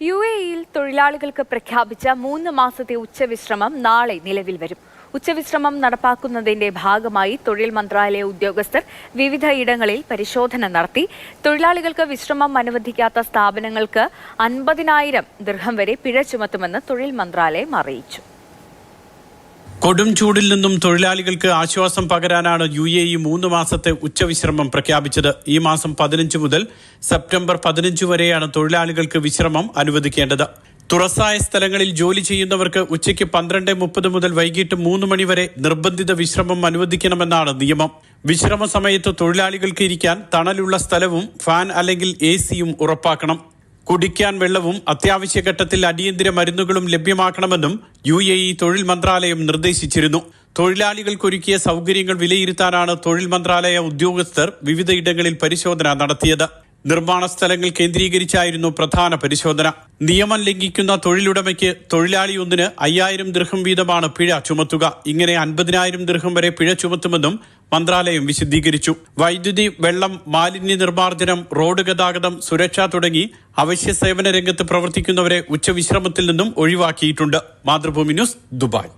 യുഎഇയിൽ തൊഴിലാളികൾക്ക് പ്രഖ്യാപിച്ച 3 മാസത്തെ ഉച്ചവിശ്രമം നാളെ നിലവിൽ വരും. ഉച്ചവിശ്രമം നടപ്പാക്കുന്നതിന്റെ ഭാഗമായി തൊഴിൽ മന്ത്രാലയ ഉദ്യോഗസ്ഥർ വിവിധ ഇടങ്ങളിൽ പരിശോധന നടത്തി. തൊഴിലാളികൾക്ക് വിശ്രമം അനുവദിക്കാത്ത സ്ഥാപനങ്ങൾക്ക് 50,000 ദിർഹം വരെ പിഴ ചുമത്തുമെന്ന് തൊഴിൽ മന്ത്രാലയം അറിയിച്ചു. കൊടും ചൂടിൽ നിന്നും തൊഴിലാളികൾക്ക് ആശ്വാസം പകരാനാണ് യുഎഇ 3 മാസത്തെ ഉച്ചവിശ്രമം പ്രഖ്യാപിച്ചത്. ഈ മാസം 15 മുതൽ സെപ്റ്റംബർ 15 വരെയാണ് തൊഴിലാളികൾക്ക് വിശ്രമം അനുവദിക്കേണ്ടത്. തുറസായ സ്ഥലങ്ങളിൽ ജോലി ചെയ്യുന്നവർക്ക് ഉച്ചയ്ക്ക് 12:30 മുതൽ വൈകിട്ട് 3 മണി വരെ നിർബന്ധിത വിശ്രമം അനുവദിക്കണമെന്നാണ് നിയമം. വിശ്രമ സമയത്ത് തൊഴിലാളികൾക്ക് ഇരിക്കാൻ തണലുള്ള സ്ഥലവും ഫാൻ അല്ലെങ്കിൽ AC-യും ഉറപ്പാക്കണം. കുടിക്കാൻ വെള്ളവും അത്യാവശ്യ ഘട്ടത്തിൽ അടിയന്തര മരുന്നുകളും ലഭ്യമാക്കണമെന്നും യുഎഇ തൊഴിൽ മന്ത്രാലയം നിർദ്ദേശിച്ചിരുന്നു. തൊഴിലാളികൾക്കൊരുക്കിയ സൗകര്യങ്ങൾ വിലയിരുത്താനാണ് തൊഴിൽ മന്ത്രാലയ ഉദ്യോഗസ്ഥർ വിവിധ ഇടങ്ങളിൽ പരിശോധന നടത്തിയത്. നിർമ്മാണ സ്ഥലങ്ങൾ കേന്ദ്രീകരിച്ചായിരുന്നു പ്രധാന പരിശോധന. നിയമം ലംഘിക്കുന്ന തൊഴിലുടമയ്ക്ക് തൊഴിലാളി ഒന്നിന് 5,000 ദിർഹം വീതമാണ് പിഴ ചുമത്തുക. ഇങ്ങനെ 50,000 ദിർഹം വരെ പിഴ ചുമത്തുമെന്നും മന്ത്രാലയം വിശദീകരിച്ചു. വൈദ്യുതി, വെള്ളം, മാലിന്യ നിർമ്മാർജ്ജനം, റോഡ് ഗതാഗതം, സുരക്ഷ തുടങ്ങി അവശ്യ സേവന രംഗത്ത് പ്രവർത്തിക്കുന്നവരെ ഉച്ചവിശ്രമത്തിൽ നിന്നും ഒഴിവാക്കിയിട്ടുണ്ട്. Mathrubhumi news, Dubai.